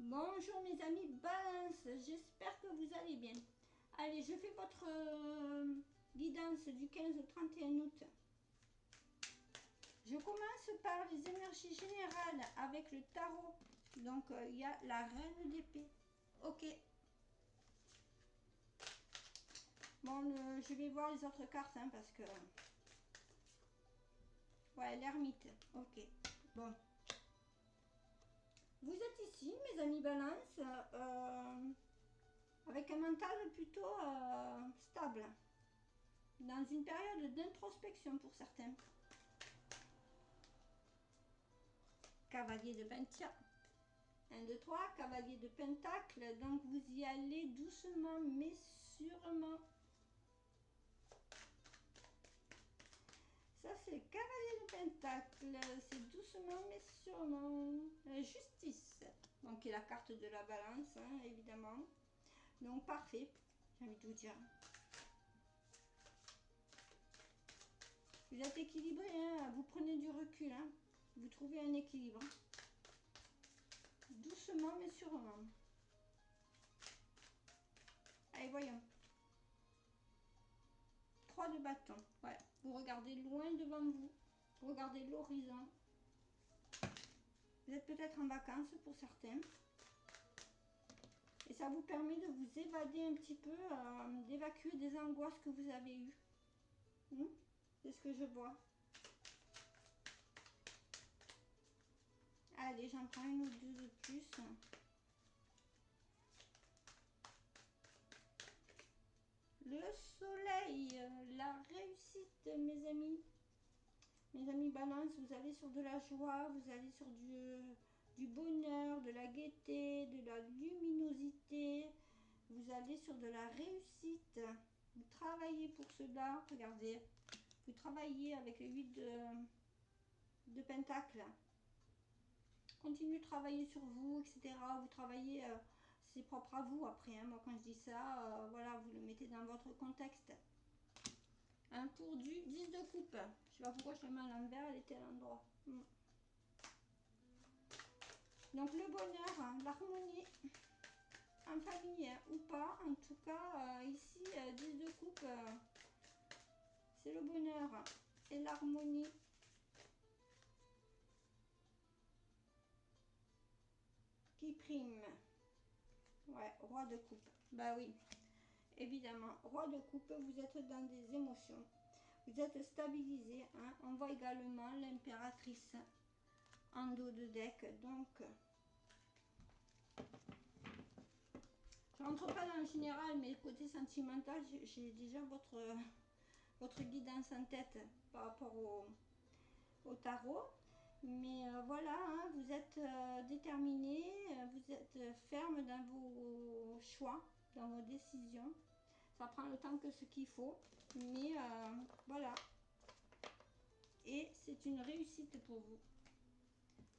Bonjour mes amis Balance, j'espère que vous allez bien. Allez, je fais votre guidance du 15 au 31 août. Je commence par les énergies générales avec le tarot. Donc il y a la reine d'épée. Ok. Bon, je vais voir les autres cartes hein, parce que... Ouais, l'ermite. Ok. Bon. Vous êtes ici, mes amis Balance, avec un mental plutôt stable, dans une période d'introspection pour certains. Cavalier de Pentacle. 1, 2, 3, cavalier de Pentacle. Donc vous y allez doucement mais sûrement. Ça c'est le cavalier de Pentacle. C'est doucement mais sûrement. La justice. Donc qui est la carte de la balance, hein, évidemment. Donc parfait, j'ai envie de vous dire. Vous êtes équilibré, hein, vous prenez du recul, hein, vous trouvez un équilibre. Doucement mais sûrement. Allez, voyons. 3 de bâton. Ouais, vous regardez loin devant vous. Vous regardez l'horizon. Vous êtes peut-être en vacances pour certains. Et ça vous permet de vous évader un petit peu, d'évacuer des angoisses que vous avez eues. C'est ce que je vois. Allez, j'en prends une ou deux de plus. Le soleil, la réussite, mes amis. Mes amis Balance, vous allez sur de la joie, vous allez sur du bonheur, de la gaieté, de la luminosité. Vous allez sur de la réussite. Vous travaillez pour cela. Regardez, vous travaillez avec les 8 de Pentacle. Continuez de travailler sur vous, etc. Vous travaillez, c'est propre à vous après. Hein. Moi, quand je dis ça, voilà, vous le mettez dans votre contexte. Un pour du 10 de coupe. Je sais pas pourquoi je l'ai mis à l'envers, elle était à l'endroit. Donc le bonheur, hein, l'harmonie, en famille hein, ou pas, en tout cas, ici, 10 de coupe, c'est le bonheur et l'harmonie. Qui prime. Ouais, roi de coupe. Bah oui, évidemment. Roi de coupe, vous êtes dans des émotions. Vous êtes stabilisé. Hein. On voit également l'impératrice en dos de deck. Donc, je ne rentre pas dans le général, mais côté sentimental, j'ai déjà votre guidance en tête par rapport au tarot. Mais voilà, hein, vous êtes déterminé, vous êtes ferme dans vos choix, dans vos décisions. Ça prend le temps que ce qu'il faut, mais voilà. Et c'est une réussite pour vous.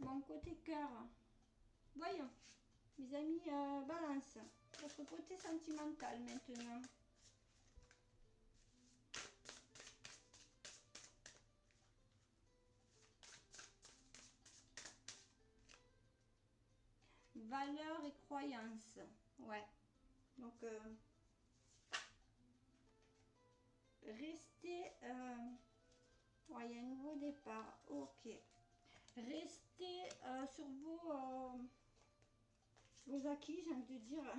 Mon côté cœur, voyons, mes amis Balance, votre côté sentimental maintenant. Valeurs et croyances, ouais. Donc, restez... ouais, il y a un nouveau départ, ok. Restez sur vos acquis, j'ai envie de dire.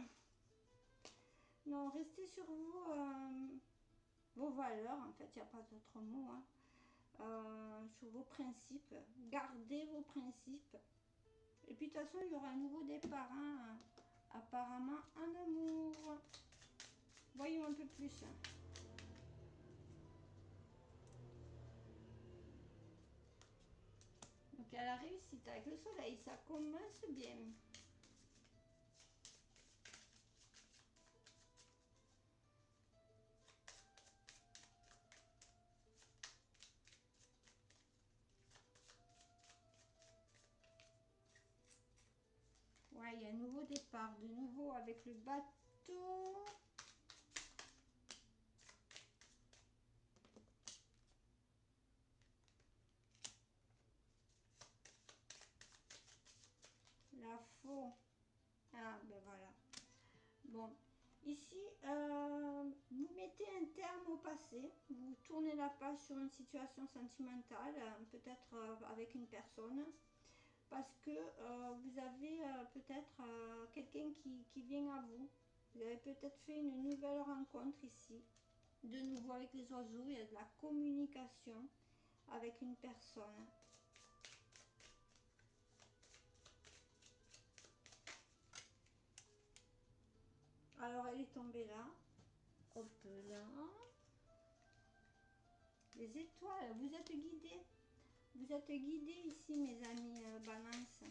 Non, restez sur vos valeurs, en fait, il n'y a pas d'autre mot. Hein. Sur vos principes. Gardez vos principes. Et puis, de toute façon, il y aura un nouveau départ, hein, apparemment, en amour. Voyons un peu plus. Donc, à la réussite avec le soleil, ça commence bien. Ouais, il y a un nouveau départ, de nouveau avec le bateau. La faux. Bon, ici, vous mettez un terme au passé, vous tournez la page sur une situation sentimentale, peut-être avec une personne, parce que vous avez peut-être quelqu'un qui vient à vous. Vous avez peut-être fait une nouvelle rencontre ici. De nouveau avec les oiseaux, il y a de la communication avec une personne. Alors elle est tombée là. Hop là. Les étoiles, vous êtes guidés. Vous êtes guidés ici, mes amis Balance.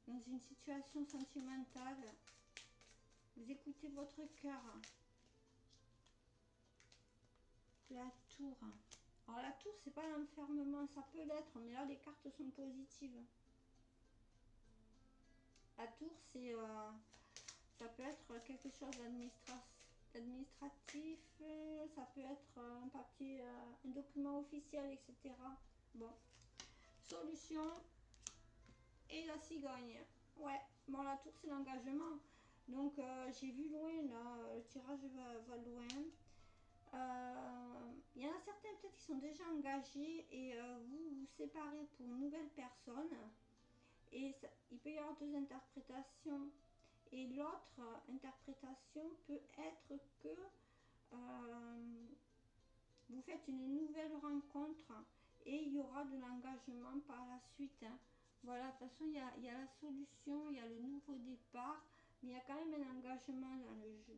Dans une situation sentimentale. Vous écoutez votre cœur. La tour. Alors la tour, c'est pas l'enfermement, ça peut l'être, mais là les cartes sont positives. La tour, c'est ça peut être quelque chose d'administratif, ça peut être un papier, un document officiel, etc. Bon, solution et la cigogne. Ouais, bon la tour c'est l'engagement. Donc j'ai vu loin là, le tirage va loin. Il y en a certains peut-être qui sont déjà engagés et vous vous séparez pour une nouvelle personne. Et ça, il peut y avoir deux interprétations. Et l'autre interprétation peut être que vous faites une nouvelle rencontre et il y aura de l'engagement par la suite. Hein. Voilà, de toute façon, il y a la solution, il y a le nouveau départ, mais il y a quand même un engagement dans le jeu,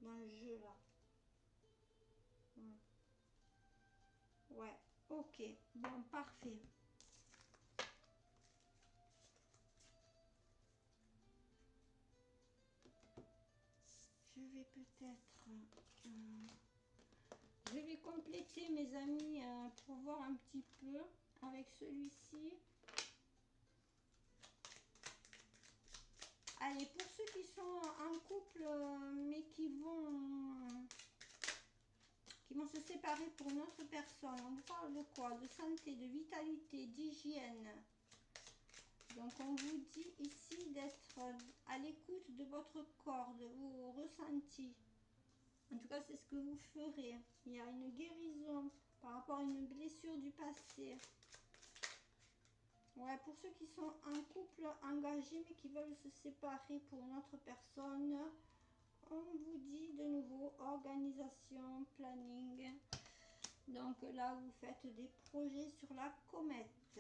dans le jeu là. Ouais, ok, bon, parfait. Je vais peut-être... je vais compléter mes amis pour voir un petit peu avec celui-ci. Allez, pour ceux qui sont en couple mais qui vont se séparer pour une autre personne, on vous parle de quoi? De santé, de vitalité, d'hygiène. Donc on vous dit ici d'être à l'écoute de votre corps, de vos ressentis. En tout cas, c'est ce que vous ferez. Il y a une guérison par rapport à une blessure du passé. Ouais, pour ceux qui sont en couple engagé mais qui veulent se séparer pour une autre personne, on vous dit de nouveau organisation, planning. Donc là, vous faites des projets sur la comète.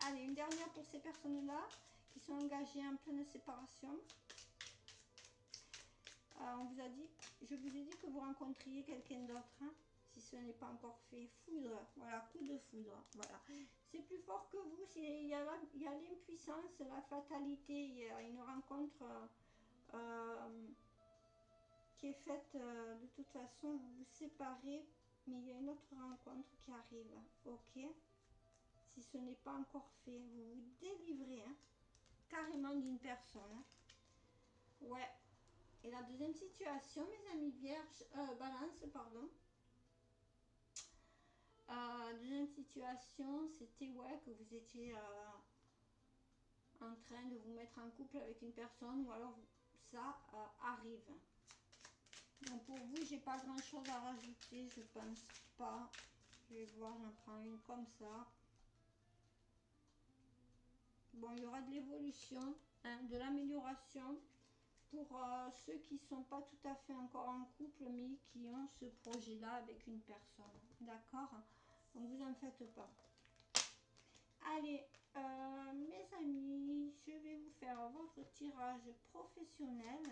Allez, une dernière pour ces personnes-là qui sont engagées en pleine séparation. On vous a dit, je vous ai dit que vous rencontriez quelqu'un d'autre, hein, si ce n'est pas encore fait. Foudre, voilà, coup de foudre, voilà. C'est plus fort que vous, il y a l'impuissance, la fatalité, il y a une rencontre qui est faite, de toute façon, vous vous séparez, mais il y a une autre rencontre qui arrive, ok? Si ce n'est pas encore fait, vous vous délivrez, hein, carrément d'une personne, hein. Ouais. Et la deuxième situation, mes amis vierges, balance, pardon. Deuxième situation, c'était ouais, que vous étiez en train de vous mettre en couple avec une personne ou alors ça arrive. Donc pour vous, j'ai pas grand chose à rajouter, je pense pas. Je vais voir, j'en prends une comme ça. Bon, il y aura de l'évolution, hein, de l'amélioration pour ceux qui ne sont pas tout à fait encore en couple mais qui ont ce projet là avec une personne, d'accord? Donc vous en faites pas. Allez, mes amis, je vais vous faire votre tirage professionnel.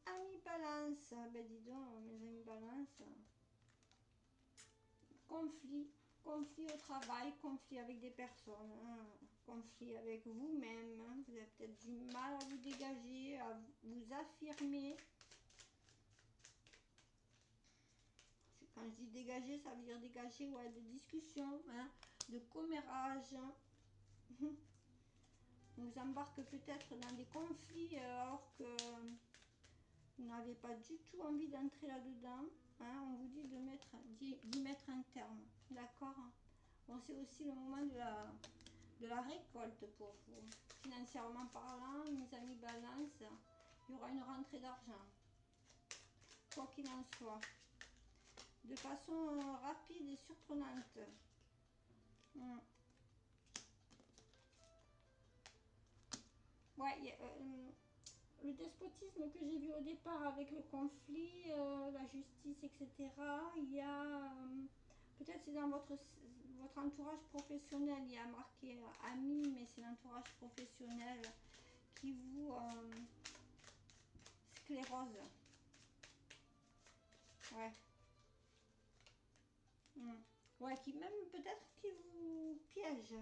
Amis balance, ben dis donc mes amis balance. Conflit au travail, conflit avec des personnes, hein, conflit avec vous-même, hein. Vous avez peut-être du mal à vous dégager, à vous affirmer. Quand je dis dégager, ça veut dire dégager, ouais, de discussion, hein, de commérage. On vous embarque peut-être dans des conflits alors que vous n'avez n'avez pas du tout envie d'entrer là-dedans. Hein, on vous dit d'y mettre un terme. D'accord? Bon, c'est aussi le moment de la récolte pour vous. Financièrement parlant, mes amis balance, il y aura une rentrée d'argent. Quoi qu'il en soit. De façon rapide et surprenante. Ouais, le despotisme que j'ai vu au départ avec le conflit, la justice, etc. Il y a... peut-être c'est dans votre entourage professionnel, il y a marqué ami, mais c'est l'entourage professionnel qui vous sclérose. Ouais. Ouais, qui même peut-être qui vous piège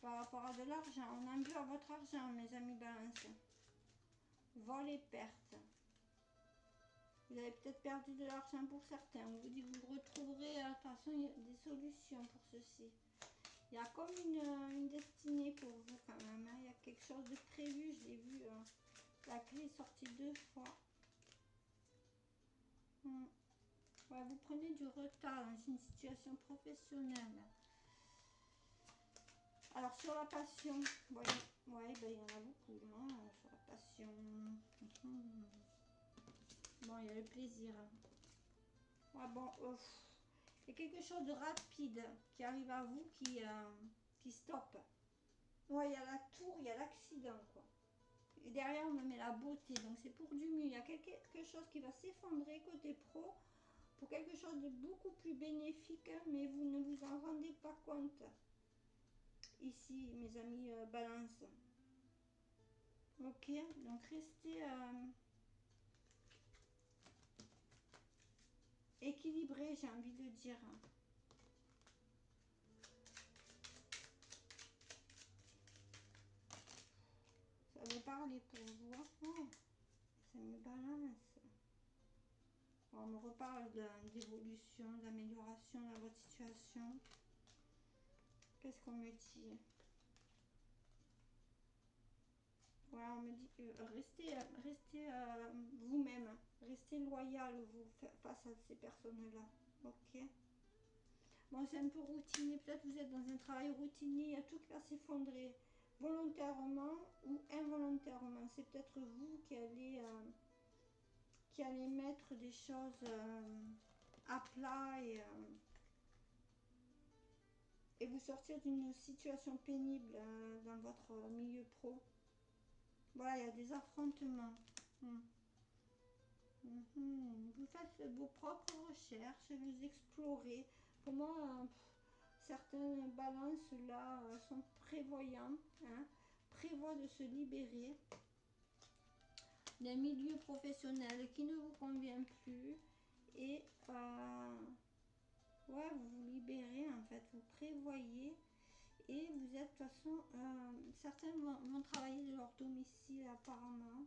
par rapport à de l'argent. On en veut à votre argent, mes amis balance. Vol et perte. Vous avez peut-être perdu de l'argent pour certains. On vous dit que vous retrouverez. De toute façon, il y a des solutions pour ceci. Il y a comme une destinée pour vous quand même. Hein. Il y a quelque chose de prévu. Je l'ai vu. La clé est sortie 2 fois. Ouais, vous prenez du retard dans une situation professionnelle. Alors sur la passion, ouais, ben, il y en a beaucoup hein, sur la passion. Bon, il y a le plaisir. Ouais, bon, il y a quelque chose de rapide qui arrive à vous qui stoppe. Ouais, il y a la tour, il y a l'accident quoi. Et derrière on me met la beauté, donc c'est pour du mieux. Il y a quelque chose qui va s'effondrer côté pro pour quelque chose de beaucoup plus bénéfique, hein, mais vous ne vous en rendez pas compte. Ici, mes amis balance. Ok, donc restez équilibré, j'ai envie de dire. Ça veut parler pour vous. Oh, ça me balance. On me reparle d'évolution, d'amélioration dans votre situation. Qu'est-ce qu'on me dit? Voilà, on me dit que restez vous-même, restez loyal vous face à ces personnes-là. Ok. Bon, c'est un peu routinier. Peut-être vous êtes dans un travail routinier, il y a tout qui va s'effondrer, volontairement ou involontairement. C'est peut-être vous qui allez mettre des choses à plat et vous sortir d'une situation pénible dans votre milieu pro. Voilà, il y a des affrontements. Vous faites vos propres recherches, vous explorez. Pour moi, certaines balances là sont prévoyants, hein, prévoient de se libérer d'un milieu professionnel qui ne vous convient plus et ouais, vous vous libérez en fait, vous prévoyez et vous êtes de toute façon, certains vont travailler de leur domicile apparemment.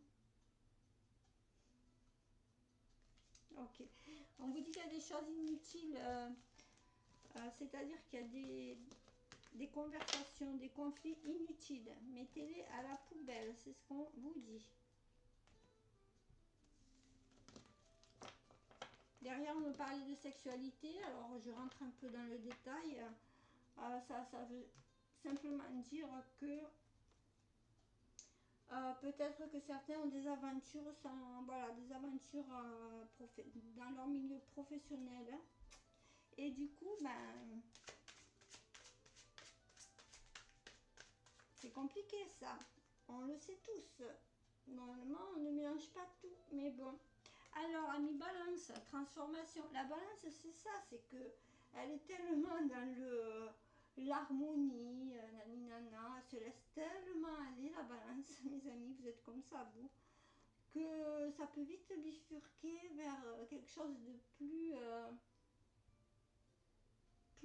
Ok, on vous dit qu'il y a des choses inutiles, c'est-à-dire qu'il y a des conversations, des conflits inutiles. Mettez-les à la poubelle, c'est ce qu'on vous dit. Derrière, on me parlait de sexualité, alors je rentre un peu dans le détail. Ça veut simplement dire que peut-être que certains ont des aventures, voilà, des aventures dans leur milieu professionnel. Hein. Et du coup, ben, c'est compliqué ça. On le sait tous. Normalement, on ne mélange pas tout, mais bon. Alors, amis balance, transformation. La balance, c'est ça, c'est que elle est tellement dans l'harmonie, naninana, elle se laisse tellement aller, la balance, mes amis, vous êtes comme ça, vous, que ça peut vite bifurquer vers quelque chose de plus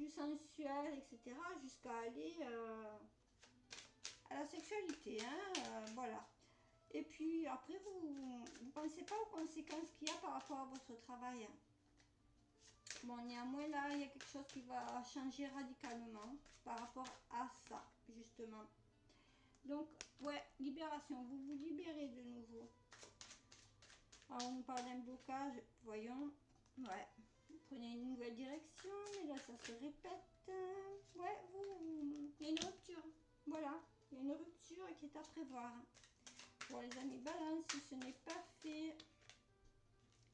sensuel, etc., jusqu'à aller à la sexualité, hein, voilà. Et puis après, vous ne pensez pas aux conséquences qu'il y a par rapport à votre travail. Bon, néanmoins, là, il y a quelque chose qui va changer radicalement par rapport à ça, justement. Donc, ouais, libération, vous vous libérez de nouveau. Alors, on nous parle d'un blocage. Voyons. Ouais. Vous prenez une nouvelle direction, mais là, ça se répète. Ouais, il y a une rupture. Voilà. Il y a une rupture qui est à prévoir. Pour les amis balance, si ce n'est pas fait,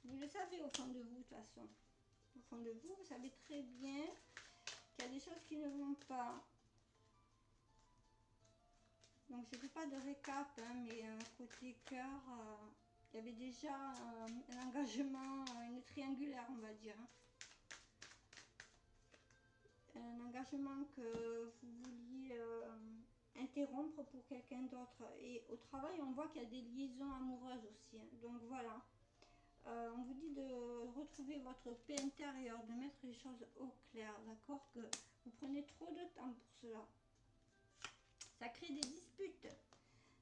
vous le savez au fond de vous, de toute façon. Au fond de vous, vous savez très bien qu'il y a des choses qui ne vont pas. Donc, je ne fais pas de récap, hein, mais côté cœur, il y avait déjà un engagement, une triangulaire, on va dire. Hein. Un engagement que vous vouliez interrompre pour quelqu'un d'autre. Et au travail, on voit qu'il y a des liaisons amoureuses aussi. Hein. Donc, voilà. On vous dit de retrouver votre paix intérieure, de mettre les choses au clair, d'accord? Que vous prenez trop de temps pour cela. Ça crée des disputes,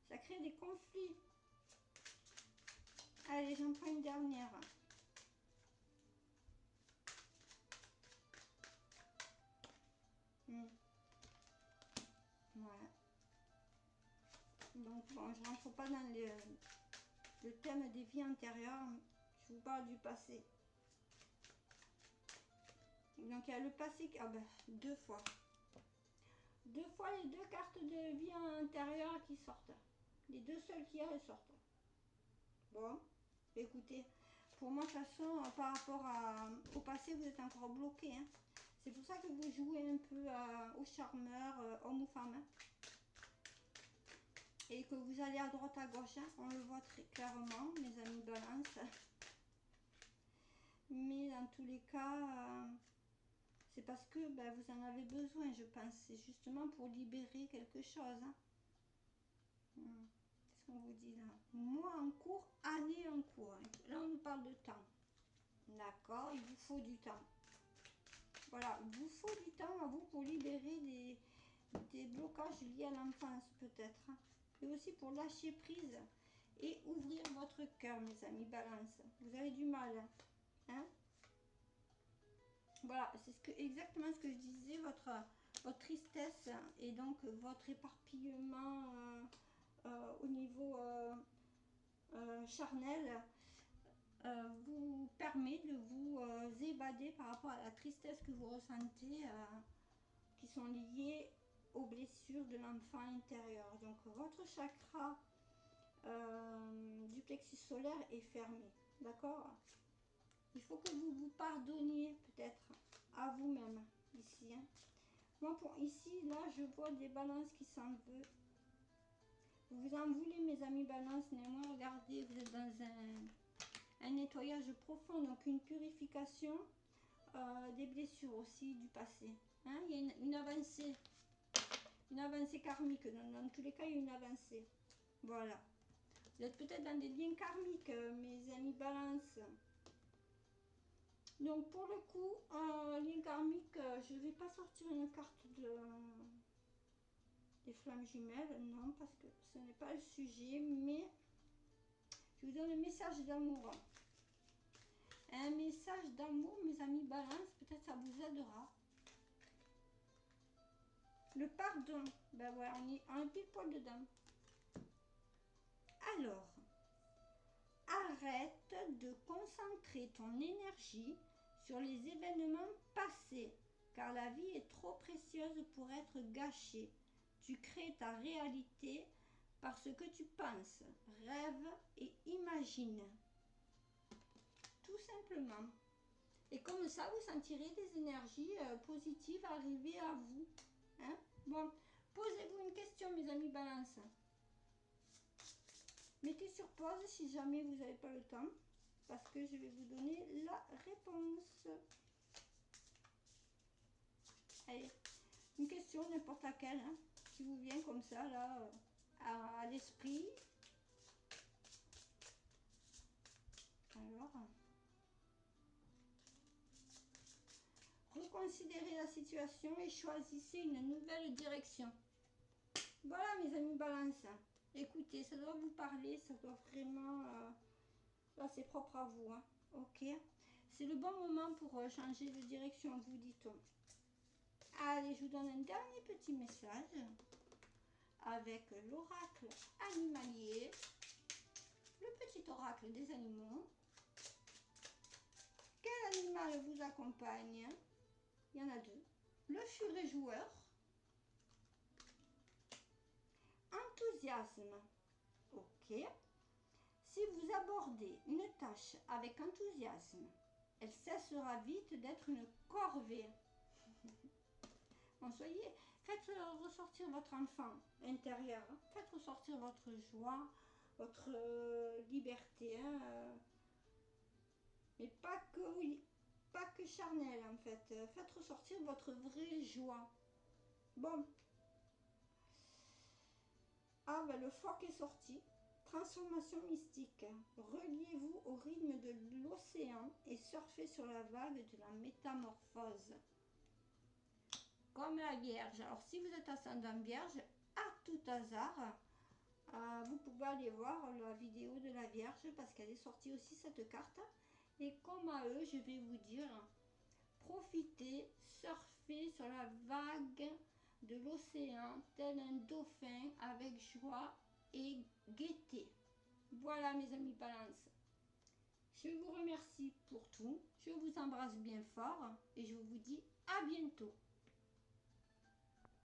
ça crée des conflits. Allez, j'en prends une dernière. Voilà. Donc, bon, je ne rentre pas dans le thème des vies antérieures. Je vous parle du passé. Donc, il y a le passé, ah ben, deux fois. Deux fois les deux cartes de vie antérieure qui sortent. Les deux seules qui ressortent. Bon, écoutez, pour moi, de toute façon, par rapport au passé, vous êtes encore bloqué. Hein. C'est pour ça que vous jouez un peu au charmeur, homme ou femme. Hein. Et que vous allez à droite, à gauche. Hein. On le voit très clairement, mes amis balance. Mais dans tous les cas, c'est parce que ben, vous en avez besoin, je pense. C'est justement pour libérer quelque chose. Hein. Qu'est-ce qu'on vous dit là? Mois en cours, année en cours. Hein. Là, on nous parle de temps. D'accord, il vous faut du temps. Voilà, il vous faut du temps à vous pour libérer des blocages liés à l'enfance peut-être. Hein. Et aussi pour lâcher prise et ouvrir votre cœur, mes amis balance. Vous avez du mal. Hein. Voilà, c'est exactement ce que je disais, votre tristesse et donc votre éparpillement au niveau charnel vous permet de vous évader par rapport à la tristesse que vous ressentez qui sont liées aux blessures de l'enfant intérieur. Donc votre chakra du plexus solaire est fermé, d'accord? Il faut que vous vous pardonniez peut-être à vous-même ici. Hein. Moi, pour ici, là, je vois des balances qui s'en veulent. Vous vous en voulez, mes amis balances. Néanmoins, regardez, vous êtes dans un nettoyage profond, donc une purification des blessures aussi du passé. Hein. Il y a une avancée karmique. Dans tous les cas, il y a une avancée. Voilà. Vous êtes peut-être dans des liens karmiques, mes amis balance. Donc pour le coup, lien karmique, je ne vais pas sortir une carte des flammes jumelles, non, parce que ce n'est pas le sujet, mais je vous donne un message d'amour. Un message d'amour, mes amis balance, peut-être ça vous aidera. Le pardon, ben voilà, on est un pile poil dedans. Alors, arrête de concentrer ton énergie sur les événements passés, car la vie est trop précieuse pour être gâchée. Tu crées ta réalité par ce que tu penses, rêves et imagines. Tout simplement. Et comme ça, vous sentirez des énergies positives arriver à vous. Hein? Bon, posez-vous une question, mes amis balance. Mettez sur pause si jamais vous n'avez pas le temps, parce que je vais vous donner la réponse. Allez, une question n'importe laquelle, hein, qui vous vient comme ça, là, à l'esprit. Alors, reconsidérez la situation et choisissez une nouvelle direction. Voilà, mes amis balance. Écoutez, ça doit vous parler, ça doit vraiment... là, c'est propre à vous, hein. Ok. C'est le bon moment pour changer de direction, vous dit-on. Allez, je vous donne un dernier petit message avec l'oracle animalier, le petit petit oracle des animaux. Quel animal vous accompagne? Il y en a deux. Le furet joueur. Enthousiasme. Ok. Si vous abordez une tâche avec enthousiasme, elle cessera vite d'être une corvée. Bon, faites ressortir votre enfant intérieur. Faites ressortir votre joie, votre liberté. Hein, mais pas que charnel en fait. Faites ressortir votre vraie joie. Bon. Ah ben le phoque est sorti. Transformation mystique. Reliez-vous au rythme de l'océan et surfez sur la vague de la métamorphose. Comme la Vierge. Alors si vous êtes ascendant Vierge, à tout hasard, vous pouvez aller voir la vidéo de la Vierge parce qu'elle est sortie aussi cette carte. Et comme à eux, je vais vous dire, profitez, surfez sur la vague de l'océan tel un dauphin avec joie et gaieté. Voilà mes amis Balance. Je vous remercie pour tout. Je vous embrasse bien fort et je vous dis à bientôt.